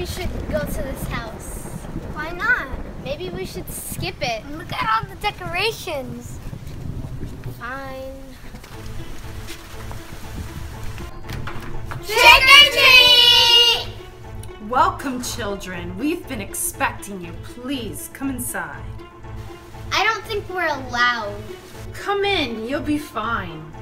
we should go to this house. Why not? Maybe we should skip it. Look at all the decorations. Fine. Trick or treat! Welcome, children. We've been expecting you. Please, come inside. I don't think we're allowed. Come in. You'll be fine.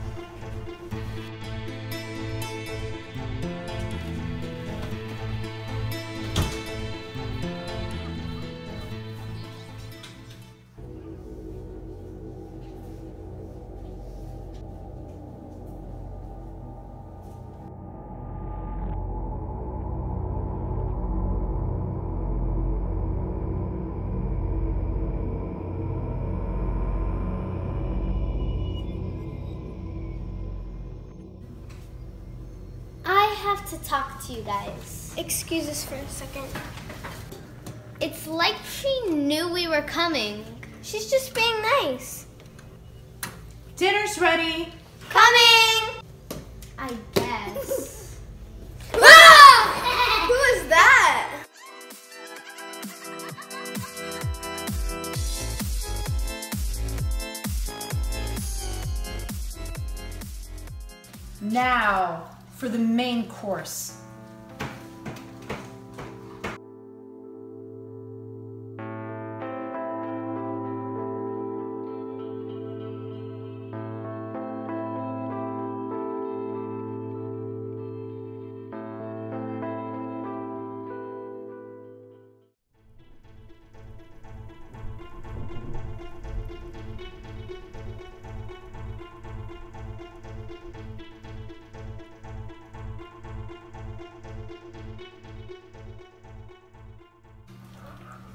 I have to talk to you guys. Excuse us for a second. It's like she knew we were coming. She's just being nice. Dinner's ready. Coming! I guess. Ah! Who is that? Now, for the main course.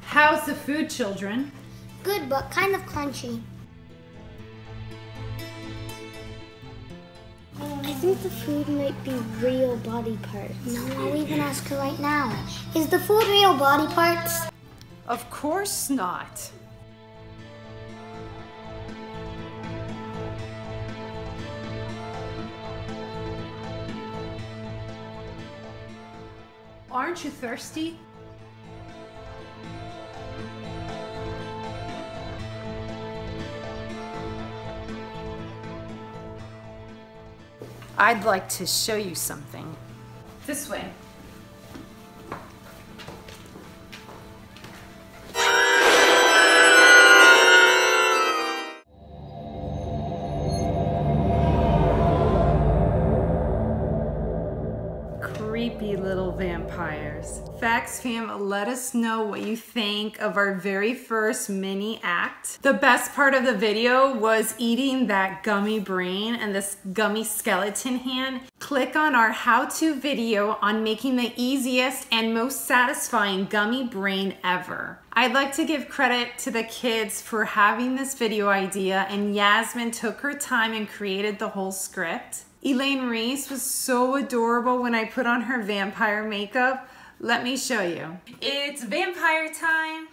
How's the food, children? Good, but kind of crunchy. I think the food might be real body parts. No, I'll even ask her right now. Is the food real body parts? Of course not. Aren't you thirsty? I'd like to show you something. This way. Creepy little vampires. Fax fam, let us know what you think of our very first mini act. The best part of the video was eating that gummy brain and this gummy skeleton hand. Click on our how-to video on making the easiest and most satisfying gummy brain ever. I'd like to give credit to the kids for having this video idea, and Yasmin took her time and created the whole script. Elaine Reese was so adorable when I put on her vampire makeup. Let me show you. It's vampire time.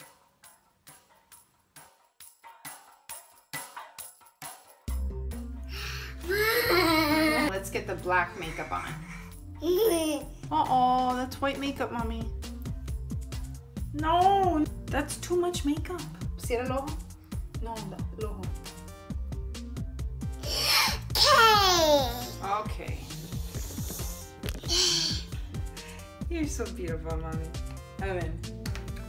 Let's get the black makeup on. Uh-oh, that's white makeup, mommy. No, that's too much makeup. Cierra el ojo. No, el ojo. Okay. You're so beautiful, mommy. I'm in.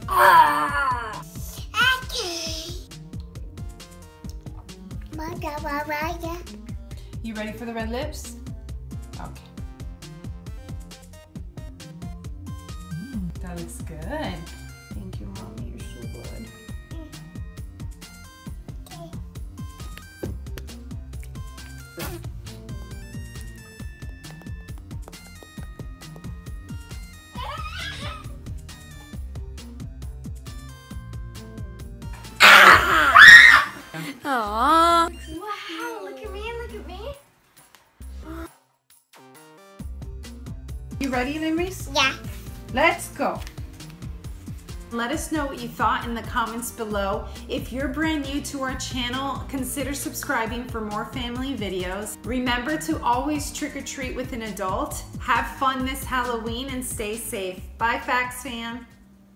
Ah! You ready for the red lips? Okay. That looks good. Thank you, mommy. You're so good. Aww. Wow, look at me, look at me. You ready, Elaine Reese? Yeah. Let's go. Let us know what you thought in the comments below. If you're brand new to our channel, consider subscribing for more family videos. Remember to always trick or treat with an adult. Have fun this Halloween and stay safe. Bye, Facts fam.